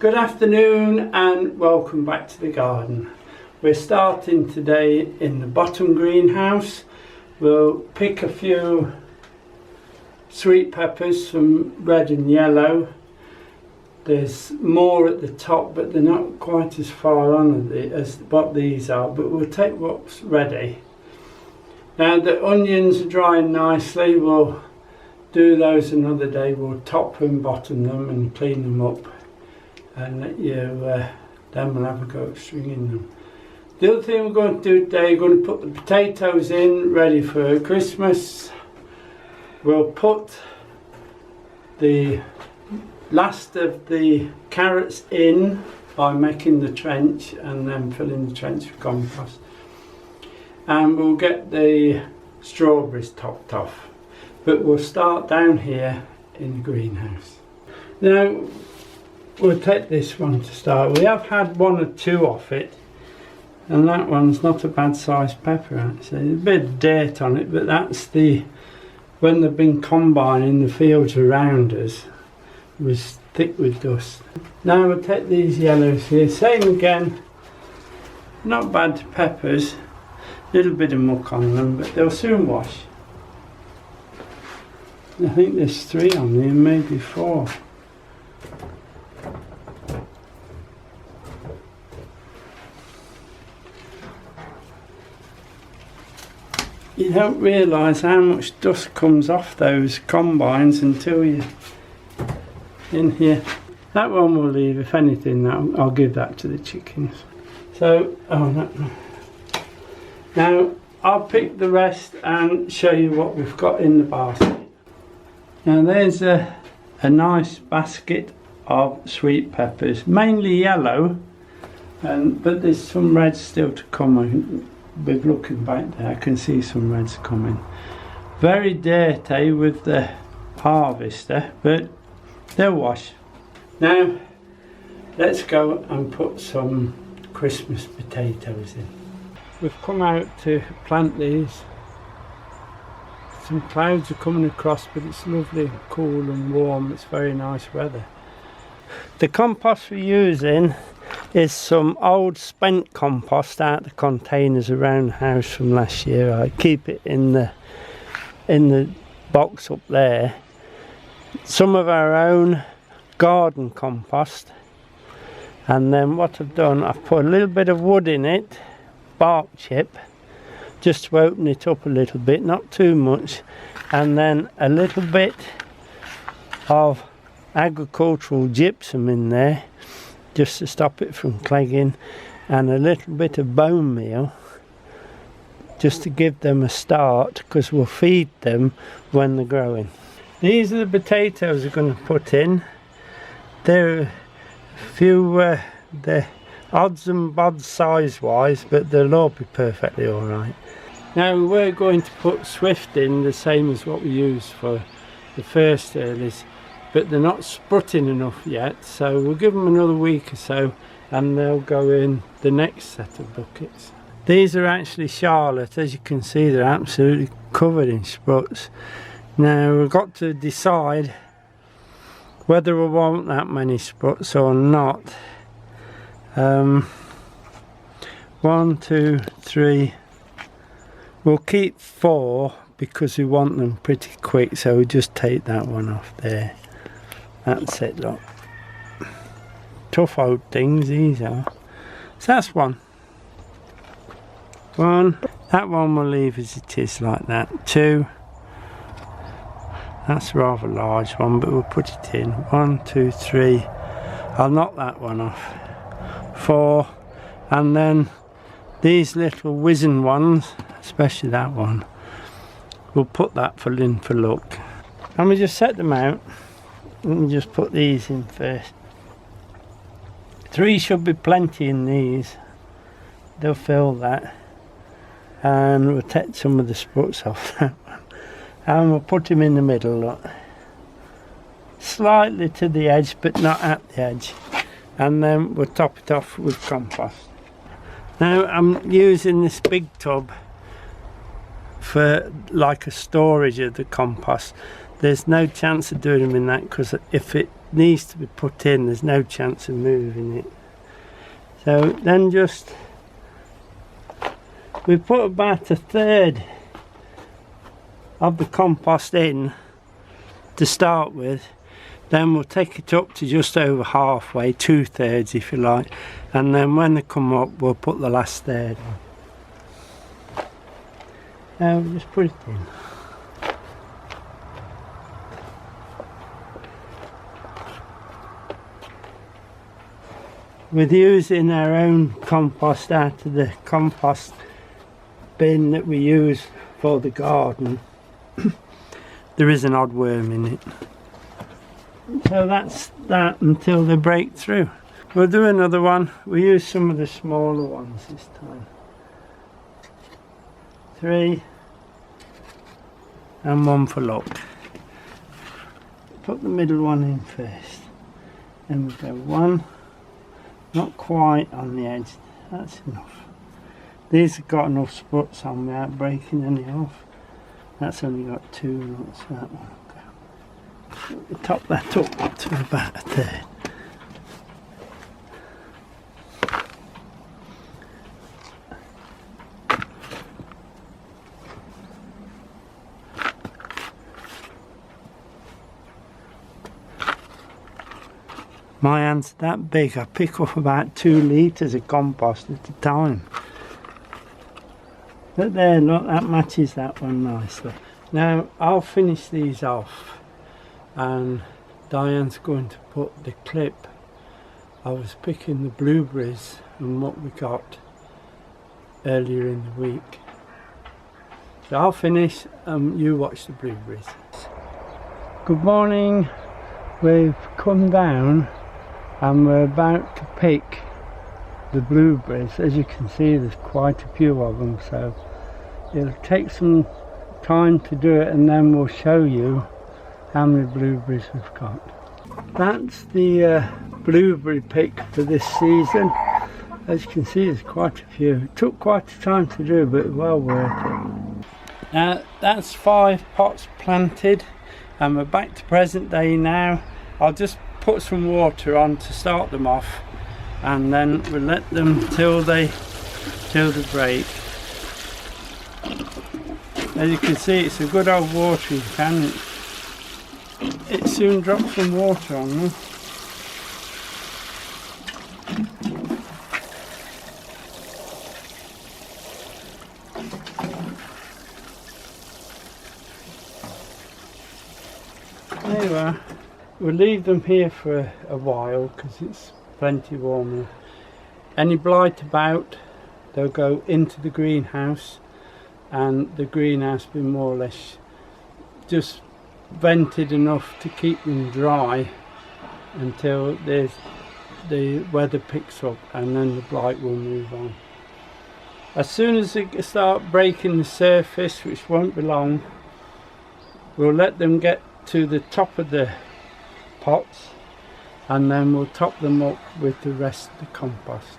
Good afternoon and welcome back to the garden. We're starting today in the bottom greenhouse. We'll pick a few sweet peppers, some red and yellow. There's more at the top, but they're not quite as far on as what these are, but we'll take what's ready. Now the onions are drying nicely. We'll do those another day. We'll top and bottom them and clean them up, and let you then we'll have a go at stringing them. The other thing we're going to do today, we're going to put the potatoes in, ready for Christmas. We'll put the last of the carrots in by making the trench and then filling the trench with compost. And we'll get the strawberries topped off. But we'll start down here in the greenhouse. Now, we'll take this one to start. We have had one or two off it, and that one's not a bad sized pepper actually. There's a bit of dirt on it, but that's when they've been combining the fields around us, it was thick with dust. Now we'll take these yellows here, same again, not bad peppers, a little bit of muck on them, but they'll soon wash. I think there's 3 on there, maybe 4. You don't realise how much dust comes off those combines until you're in here. That one we'll leave, if anything. I'll give that to the chickens. So, now I'll pick the rest and show you what we've got in the basket. Now there's a nice basket of sweet peppers, mainly yellow, but there's some reds still to come. With looking back there, I can see some reds coming. Very dirty with the harvester, but they'll wash. Now let's go and put some Christmas potatoes in. We've come out to plant these. Some clouds are coming across, but it's lovely, cool and warm. It's very nice weather. The compost we're using is some old spent compost out of the containers around the house from last year. I keep it in the box up there. Some of our own garden compost, and then what I've done, I've put a little bit of wood in it, bark chip, just to open it up a little bit, not too much, and then a little bit of agricultural gypsum in there just to stop it from clegging, and a little bit of bone meal just to give them a start, because we'll feed them when they're growing. These are the potatoes we're going to put in. They're a few they're odds and bods size wise, but they'll all be perfectly alright. Now we're going to put Swift in, the same as what we used for the first earlies, but they're not sprutting enough yet, so we'll give them another week or so and they'll go in the next set of buckets. These are actually Charlotte. As you can see, they're absolutely covered in spruts. Now we've got to decide whether we want that many spruts or not. 1, 2, 3. We'll keep 4 because we want them pretty quick, so we'll just take that one off there. That's it, look. Tough old things these are. So that's 1. That one we'll leave as it is like that. 2. That's a rather large one, but we'll put it in. 1, 2, 3. I'll knock that one off. 4. And then these little whizzing ones, especially that one, we'll put that in for luck. And we just set them out. And just put these in first. 3 should be plenty in these. They'll fill that. And we'll take some of the spruts off that one. And we'll put them in the middle, look. Slightly to the edge, but not at the edge. And then we'll top it off with compost. Now I'm using this big tub for like a storage of the compost. There's no chance of doing them in that, because if it needs to be put in. There's no chance of moving it. So then we put about a third of the compost in to start with. Then we'll take it up to just over halfway, 2/3 if you like, and then when they come up we'll put the last third on. Now we'll just put it in. With using our own compost out of the compost bin that we use for the garden, there is an odd worm in it. So that's that until they break through. We'll do another one. We use some of the smaller ones this time. 3 and 1 for luck. Put the middle one in first. Then we'll go 1. Not quite on the edge. That's enough. These have got enough spots on without breaking any off. That's only got 2 nuts, that one. We'll top that up to about a third. My hand's that big, I pick up about 2 litres of compost at a time. But there, look, that matches that one nicely. Now I'll finish these off, and Diane's going to put the clip. I was picking the blueberries and what we got earlier in the week. So I'll finish, you watch the blueberries. Good morning. We've come down and we're about to pick the blueberries. As you can see, there's quite a few of them, so it'll take some time to do it, and then we'll show you how many blueberries we've got. That's the blueberry pick for this season. As you can see, there's quite a few. It took quite a time to do, but well worth it. Now that's 5 pots planted, and we're back to present day now. I'll just put some water on to start them off, and then we'll let them till they break. As you can see, it's a good old watering can. It soon drops some water on them. There you are. We'll leave them here for a while because it's plenty warmer. Any blight about, they'll go into the greenhouse, and the greenhouse will be more or less just vented enough to keep them dry until the weather picks up, and then the blight will move on. As soon as they start breaking the surface, which won't be long, we'll let them get to the top of the pots, and then we'll top them up with the rest of the compost.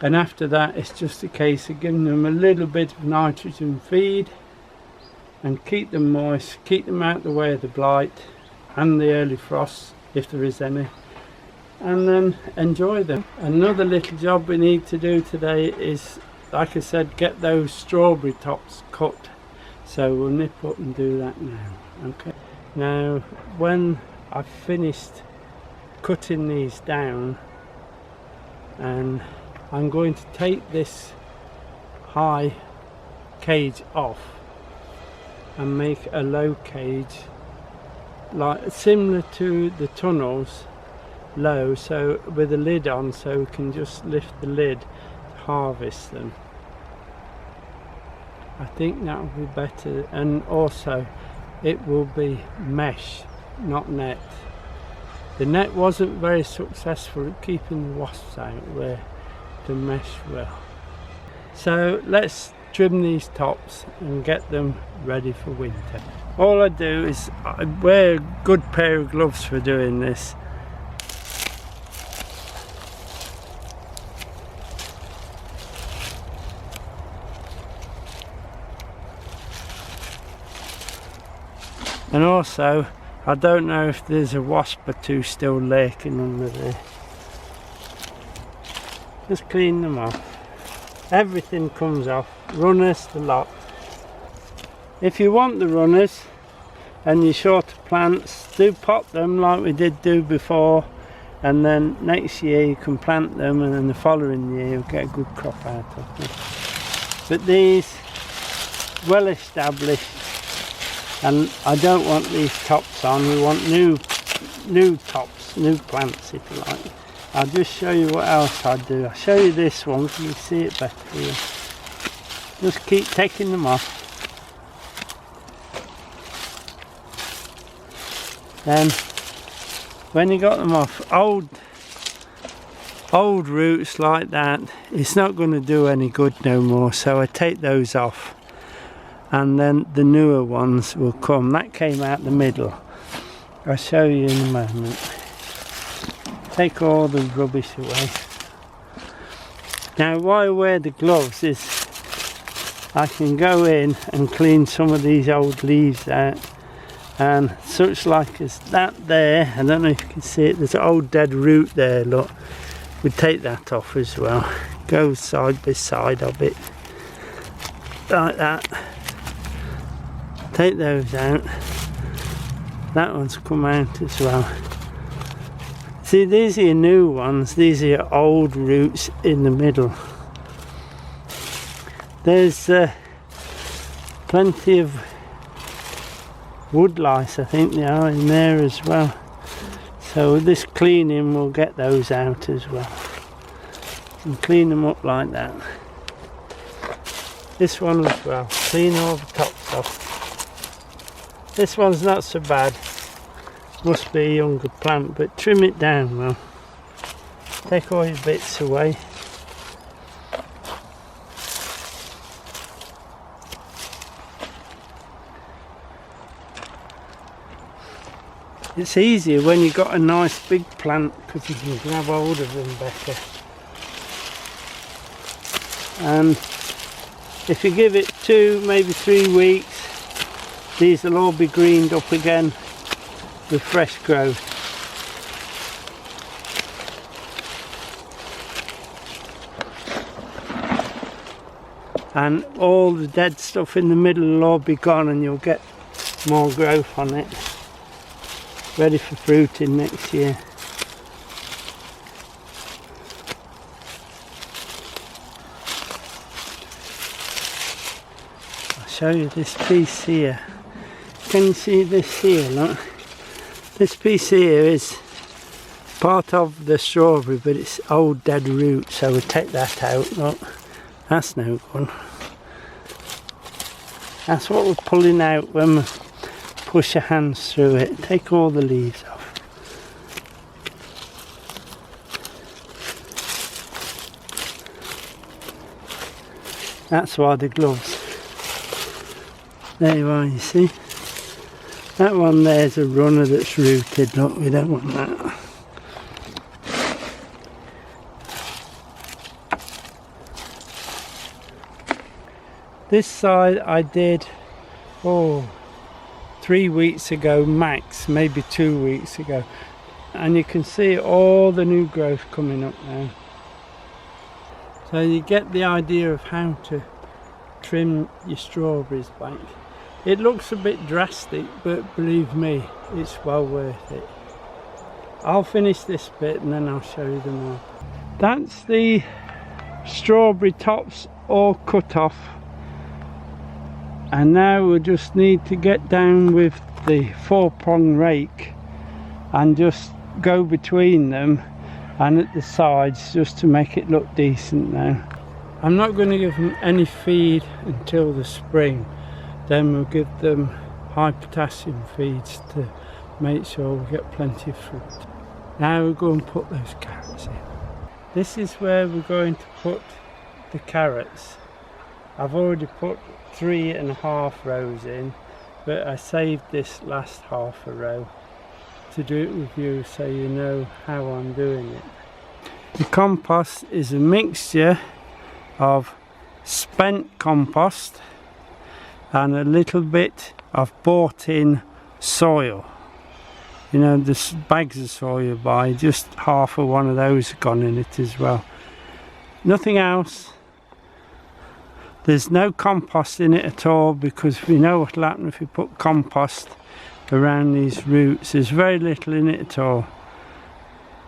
And after that, it's just a case of giving them a little bit of nitrogen feed and keep them moist, keep them out the way of the blight and the early frosts if there is any, and then enjoy them. Another little job we need to do today is, like I said, get those strawberry tops cut. So we'll nip up and do that now. Okay. Now when I've finished cutting these down, and I'm going to take this high cage off and make a low cage, like similar to the tunnels, low, so with a lid on, so we can just lift the lid to harvest them. I think that will be better, and also it will be mesh, not net. The net wasn't very successful at keeping the wasps out, where the mesh will. So let's trim these tops and get them ready for winter. All I do is I wear a good pair of gloves for doing this. And also I don't know if there's a wasp or two still lurking under there. Just clean them off. Everything comes off, runners, the lot. If you want the runners and you're short of plants, do pot them like we did do before, and then next year you can plant them, and then the following year you'll get a good crop out of them. But these, well established, and I don't want these tops on, we want new tops, new plants if you like. I'll just show you what else I do. I'll show you this one so you can see it better here. Just keep taking them off. Then when you got them off, old roots like that, it's not going to do any good no more, so I take those off, and then the newer ones will come. That came out the middle. I'll show you in a moment. Take all the rubbish away. Now why I wear the gloves is I can go in and clean some of these old leaves out, and such like as that there, I don't know if you can see it, there's an old dead root there, look. We take that off as well. Go side by side of it. Like that. Take those out. That one's come out as well. See, these are your new ones, these are your old roots in the middle. There's plenty of wood lice, I think they are in there as well. So with this cleaning we'll get those out as well. And clean them up like that. This one as well, clean all the tops off. This one's not so bad. Must be a younger plant, but trim it down well. Take all your bits away. It's easier when you've got a nice big plant because you can grab hold of them better. And if you give it 2, maybe 3 weeks, these will all be greened up again with fresh growth. And all the dead stuff in the middle will all be gone, and you'll get more growth on it. Ready for fruiting next year. I'll show you this piece here. Can you see this here? Look. This piece here is part of the strawberry, but it's old dead root, so we'll take that out. Look, that's no good. That's what we're pulling out when we push your hands through it. Take all the leaves off. That's why the gloves. There you are, you see. That one there's a runner that's rooted. Look, we don't want that. This side I did 3 weeks ago max, maybe 2 weeks ago, and you can see all the new growth coming up now. So you get the idea of how to trim your strawberries back. It looks a bit drastic, but believe me, it's well worth it. I'll finish this bit and then I'll show you them all. That's the strawberry tops all cut off. And now we just need to get down with the 4-prong rake and just go between them and at the sides just to make it look decent now. I'm not going to give them any feed until the spring. Then we'll give them high potassium feeds to make sure we get plenty of fruit. Now we'll go and put those carrots in. This is where we're going to put the carrots. I've already put 3.5 rows in, but I saved this last half a row to do it with you so you know how I'm doing it. The compost is a mixture of spent compost and a little bit of bought in soil. you know, the bags of soil you buy, just half of one of those gone in it as well. Nothing else. There's no compost in it at all, because we know what will happen if you put compost around these roots. There's very little in it at all,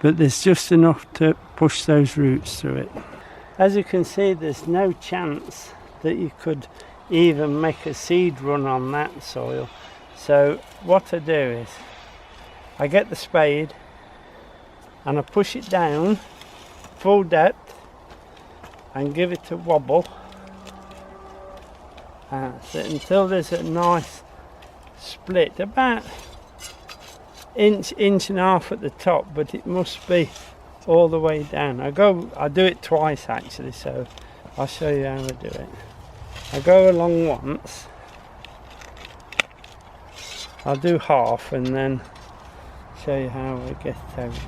but there's just enough to push those roots through it. As you can see, there's no chance that you could even make a seed run on that soil. So what I do is I get the spade and I push it down full depth and give it a wobble. So until there's a nice split, about inch and a half at the top, but it must be all the way down. I do it twice actually, so I'll show you how I do it. I go along once, I'll do half and then show you how I get it out.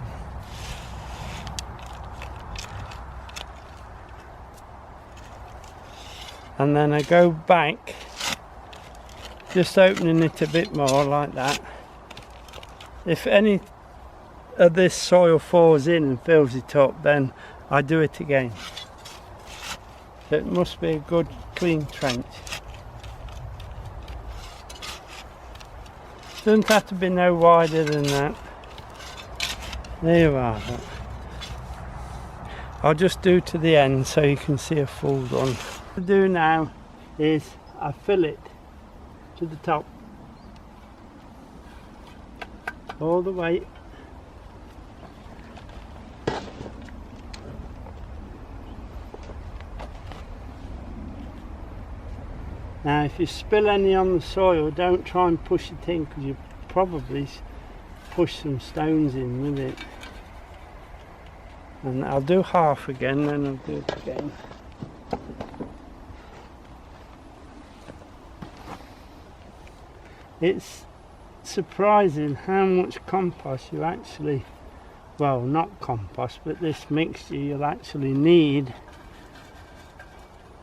And then I go back, just opening it a bit more like that. If any of this soil falls in and fills it up, then I do it again. So it must be a good clean trench. Doesn't have to be no wider than that. There you are. I'll just do to the end so you can see a full run. What I do now is I fill it to the top, all the way. Now if you spill any on the soil, don't try and push it in, because you probably push some stones in with it. And I'll do half again, then I'll do it again. It's surprising how much compost you actually, well, not compost, but this mixture you'll actually need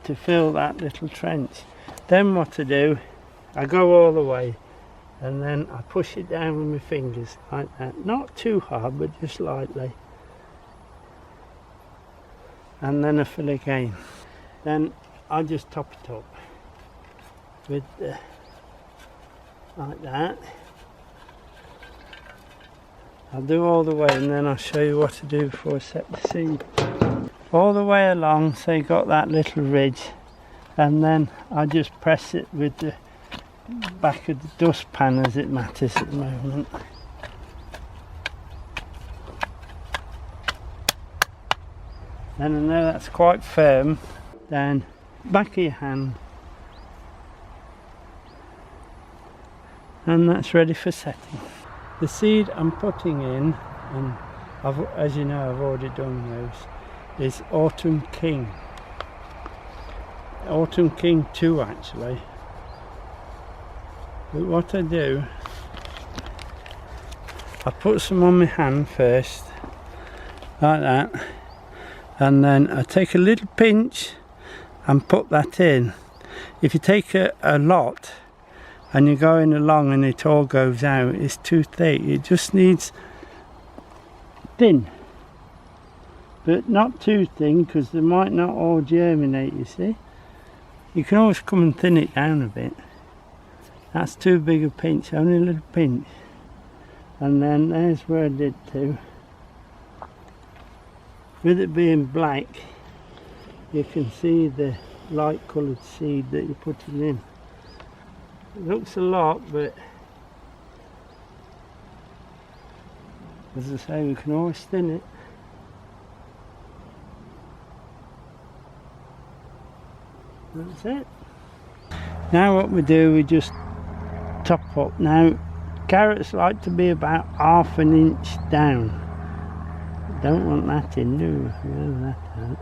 to fill that little trench. Then what I do, I go all the way and then I push it down with my fingers like that. Not too hard, but just lightly. And then I fill again. Then I just top it up with the, like that. I'll do all the way and then I'll show you what to do before I set the seed. All the way along, so you got that little ridge, and then I just press it with the back of the dustpan, as it matters at the moment. Then I know that's quite firm. Then back of your hand, and that's ready for setting. The seed I'm putting in, and as you know I've already done those, is Autumn King. Autumn King 2 actually. But what I do, I put some on my hand first, like that, and then I take a little pinch and put that in. If you take a lot and you're going along and it all goes out, it's too thick. It just needs thin, but not too thin, because they might not all germinate, you see. You can always come and thin it down a bit. That's too big a pinch, only a little pinch. And then there's where I did too. With it being black, you can see the light coloured seed that you're putting in. It looks a lot, but as I say, we can always thin it. That's it. Now what we do, we just top up. Now carrots like to be about ½ an inch down. Don't want that in, do we? That out.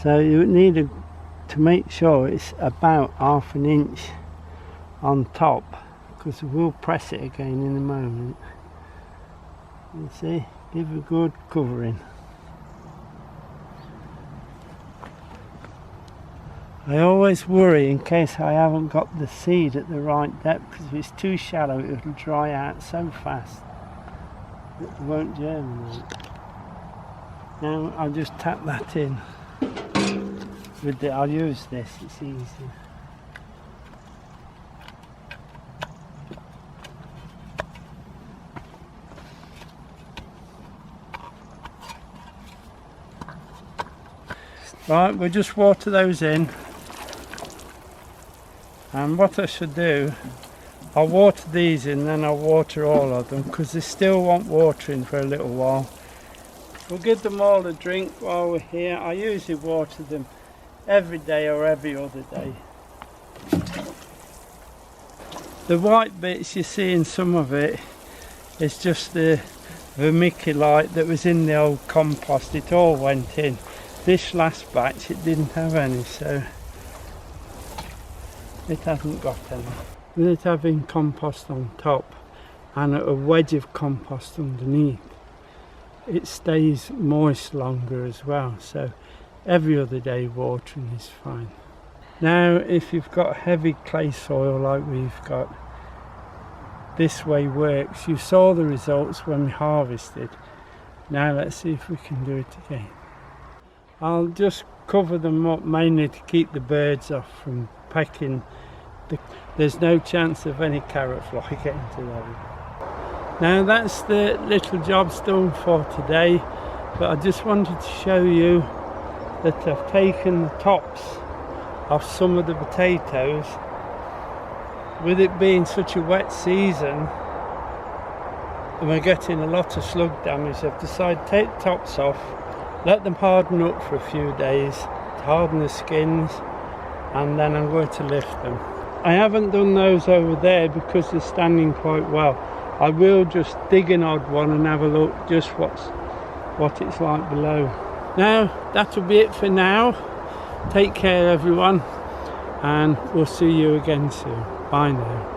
So you need to make sure it's about ½ an inch on top, because we'll press it again in a moment. You see, give a good covering. I always worry in case I haven't got the seed at the right depth, because if it's too shallow it'll dry out so fast it won't germinate. Now I'll just tap that in with the, I'll use this, it's easy. Right, we'll just water those in. And what I should do, I'll water these in, then I'll water all of them, because they still want watering for a little while. We'll give them all a drink while we're here. I usually water them every day or every other day. The white bits you see in some of it is just the vermiculite that was in the old compost. It all went in. This last batch it didn't have any, so it hasn't got any. With it having compost on top and a wedge of compost underneath, it stays moist longer as well, so every other day watering is fine. Now if you've got heavy clay soil like we've got, this way works. You saw the results when we harvested. Now let's see if we can do it again. I'll just cover them up mainly to keep the birds off from pecking. There's no chance of any carrot fly getting to those. Now that's the little jobs done for today, but I just wanted to show you that I've taken the tops of some of the potatoes. With it being such a wet season and we're getting a lot of slug damage, I've decided to take the tops off, let them harden up for a few days to harden the skins, and then I'm going to lift them. I haven't done those over there because they're standing quite well. I will just dig an odd one and have a look just what it's like below. Now that'll be it for now. Take care everyone, and we'll see you again soon. Bye now.